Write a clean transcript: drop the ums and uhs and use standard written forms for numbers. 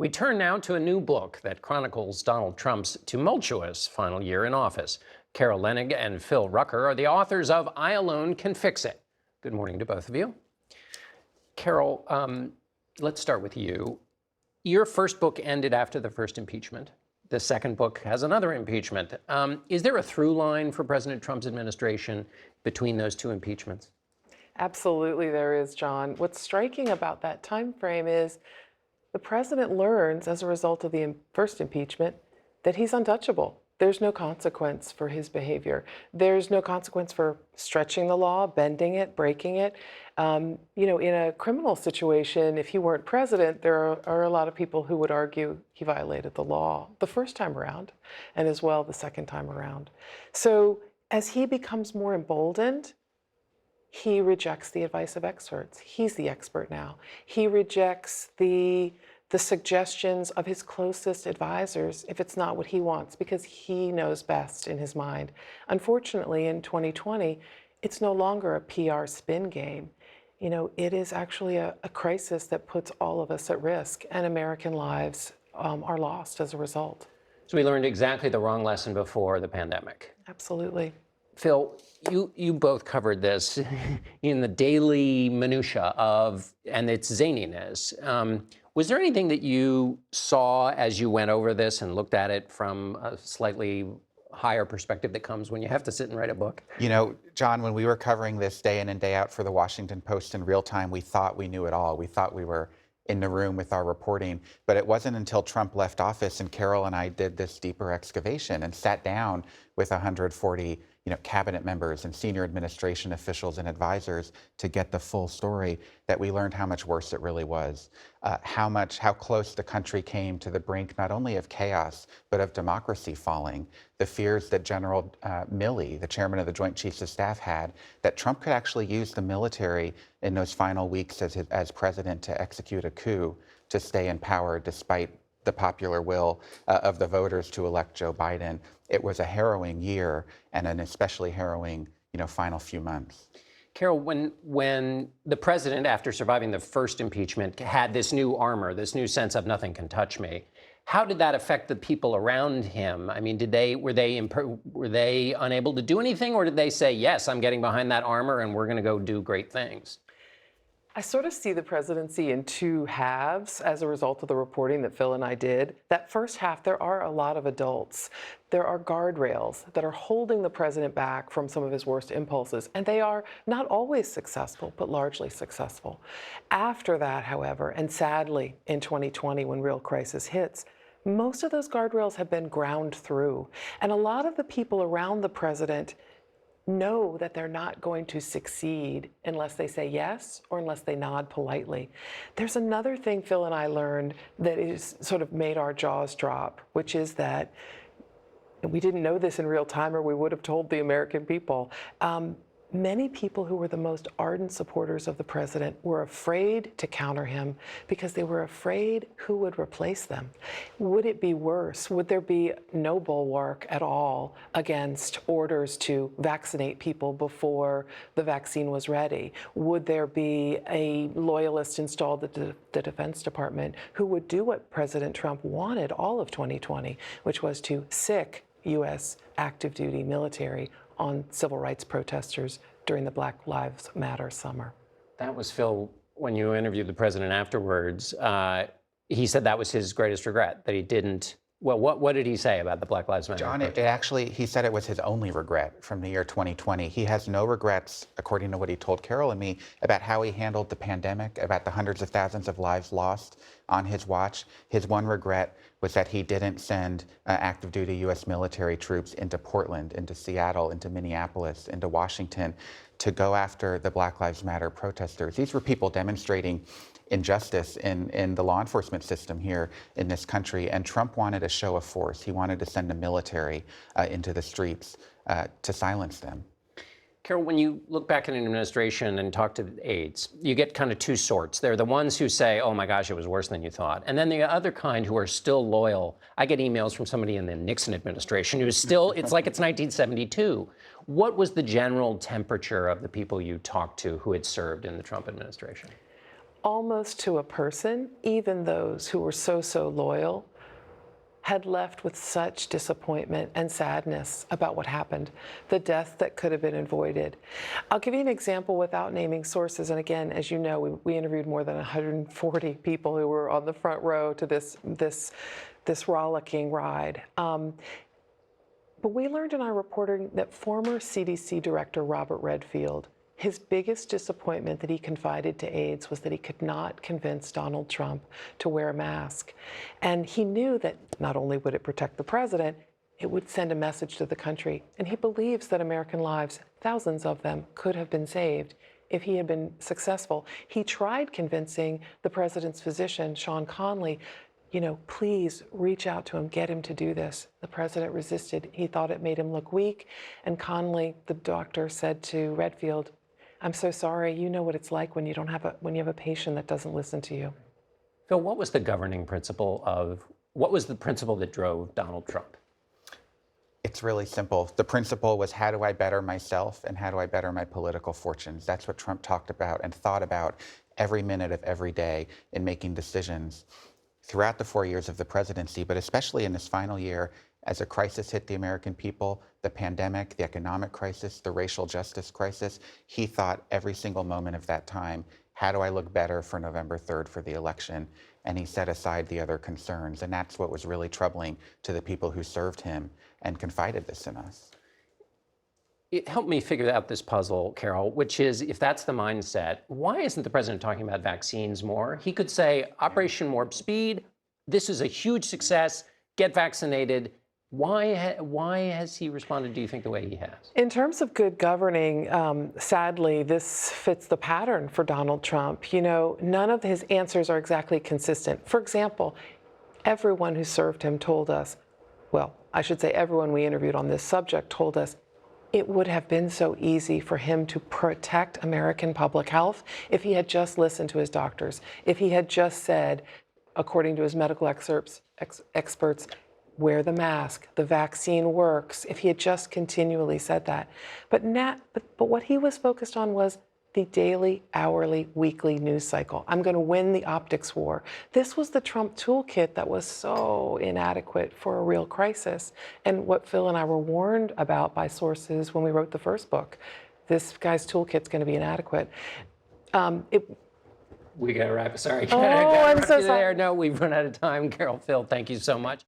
We turn now to a new book that chronicles Donald Trump's tumultuous final year in office. Carol Leonnig and Phil Rucker are the authors of I Alone Can Fix It. Good morning to both of you. Carol, let's start with you. Your first book ended after the first impeachment. The second book has another impeachment. Is there a through line for President Trump's administration between those two impeachments? Absolutely there is, John. What's striking about that time frame is the president learns as a result of the first impeachment that he's untouchable. There's no consequence for his behavior. There's no consequence for stretching the law, bending it, breaking it. In a criminal situation, if he weren't president, there are a lot of people who would argue he violated the law the first time around, and as well the second time around. So as he becomes more emboldened, he rejects the advice of experts. He's the expert now. He rejects the suggestions of his closest advisors if it's not what he wants, because he knows best in his mind. Unfortunately, in 2020, it's no longer a PR spin game. It is actually a crisis that puts all of us at risk, and American lives are lost as a result. So we learned exactly the wrong lesson before the pandemic. Absolutely. Phil, you both covered this in the daily minutia and its zaniness. Was there anything that you saw as you went over this and looked at it from a slightly higher perspective that comes when you have to sit and write a book? John, when we were covering this day in and day out for the Washington Post in real time, we thought we knew it all. We thought we were in the room with our reporting. But it wasn't until Trump left office and Carol and I did this deeper excavation and sat down with 140 cabinet members and senior administration officials and advisors to get the full story, that we learned how much worse it really was, how close the country came to the brink not only of chaos, but of democracy falling. The fears that General Milley, the chairman of the Joint Chiefs of Staff, had, that Trump could actually use the military in those final weeks as president to execute a coup to stay in power despite the popular will of the voters to elect Joe Biden. It was a harrowing year, and an especially harrowing, final few months. Carol, when the president, after surviving the first impeachment, had this new armor, this new sense of nothing can touch me, how did that affect the people around him? I mean, were they unable to do anything, or did they say, yes, I'm getting behind that armor and we're going to go do great things? I sort of see the presidency in two halves as a result of the reporting that Phil and I did. That first half, there are a lot of adults. There are guardrails that are holding the president back from some of his worst impulses, and they are not always successful, but largely successful. After that, however, and sadly in 2020 when real crisis hits, most of those guardrails have been ground through. And a lot of the people around the president know that they're not going to succeed unless they say yes or unless they nod politely. There's another thing Phil and I learned that is sort of made our jaws drop, which is that we didn't know this in real time, or we would have told the American people. Many people who were the most ardent supporters of the president were afraid to counter him because they were afraid who would replace them. Would it be worse? Would there be no bulwark at all against orders to vaccinate people before the vaccine was ready? Would there be a loyalist installed at the Defense Department who would do what President Trump wanted all of 2020, which was to sic U.S. active duty military on civil rights protesters during the Black Lives Matter summer? That was Phil, when you interviewed the president afterwards, he said that was his greatest regret, that he didn't. Well, what did he say about the Black Lives Matter? John, he said it was his only regret from the year 2020. He has no regrets, according to what he told Carol and me, about how he handled the pandemic, about the hundreds of thousands of lives lost on his watch. His one regret was that he didn't send active duty U.S. military troops into Portland, into Seattle, into Minneapolis, into Washington to go after the Black Lives Matter protesters. These were people demonstrating injustice in the law enforcement system here in this country, and Trump wanted a show of force. He wanted to send the military into the streets to silence them. Carol, when you look back at an administration and talk to aides, you get kind of two sorts. There are the ones who say, oh my gosh, it was worse than you thought. And then the other kind who are still loyal. I get emails from somebody in the Nixon administration who's still, it's like it's 1972. What was the general temperature of the people you talked to who had served in the Trump administration? almost to a person, even those who were so loyal, had left with such disappointment and sadness about what happened, the death that could have been avoided. I'll give you an example without naming sources. And again, as you know, we interviewed more than 140 people who were on the front row to this rollicking ride. But we learned in our reporting that former CDC Director Robert Redfield, his biggest disappointment that he confided to aides was that he could not convince Donald Trump to wear a mask. And he knew that not only would it protect the president, it would send a message to the country. And he believes that American lives, thousands of them, could have been saved if he had been successful. He tried convincing the president's physician, Sean Conley, please reach out to him, get him to do this. The president resisted. He thought it made him look weak. And Conley, the doctor, said to Redfield, I'm so sorry. You know what it's like when you have a patient that doesn't listen to you. Phil, what was the principle that drove Donald Trump? It's really simple. The principle was, how do I better myself and how do I better my political fortunes? That's what Trump talked about and thought about every minute of every day in making decisions throughout the 4 years of the presidency, but especially in this final year, as a crisis hit the American people, the pandemic, the economic crisis, the racial justice crisis. He thought every single moment of that time, how do I look better for November 3rd for the election? And he set aside the other concerns. And that's what was really troubling to the people who served him and confided this in us. It helped me figure out this puzzle, Carol, which is, if that's the mindset, why isn't the president talking about vaccines more? He could say, Operation Warp Speed, this is a huge success, get vaccinated. Why has he responded, do you think, the way he has? In terms of good governing, sadly, this fits the pattern for Donald Trump. None of his answers are exactly consistent. For example, everyone who served him told us, well, I should say everyone we interviewed on this subject told us, it would have been so easy for him to protect American public health if he had just listened to his doctors, if he had just said, according to his medical experts, wear the mask, the vaccine works, if he had just continually said that. But what he was focused on was the daily, hourly, weekly news cycle. I'm going to win the optics war. This was the Trump toolkit that was so inadequate for a real crisis. And what Phil and I were warned about by sources when we wrote the first book, this guy's toolkit's going to be inadequate. We got to wrap. Sorry. Oh, I'm so sorry. There. No, we've run out of time. Carol, Phil, thank you so much.